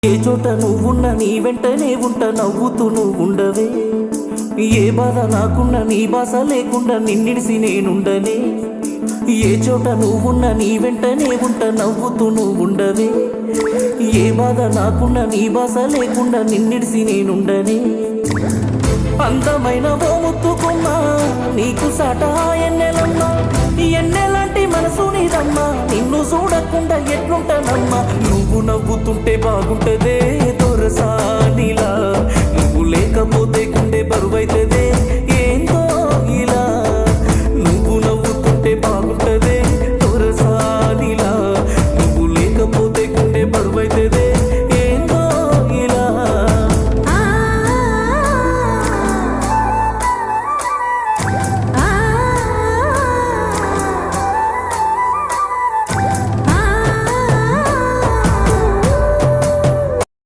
ఏ చోట నువ్వున్న నీ వెంటనే ఉంట నవ్వుతూ నువ్వుండవే, ఏ బాధ నాకున్న నీ బాస లేకుండా నిన్నిడిసి నేనుండనే. ఏ చోట నువ్వున్న నీ వెంటనే ఉంట నవ్వుతూ నువ్వుండవే, ఏ బాధ నాకున్న నీ బాస లేకుండా నిన్నిడిసి నేనుండనే. అందమైన ఓ ముత్తుకున్నా నీకు సాట ఎన్నెలమ్మా, ఎన్నెలాంటి మనసు నీదమ్మా, నిన్ను చూడకుండా ఎట్లుంటానమ్మా. నువ్వు నవ్వుతుంటే బాగుంటదే దొరసా.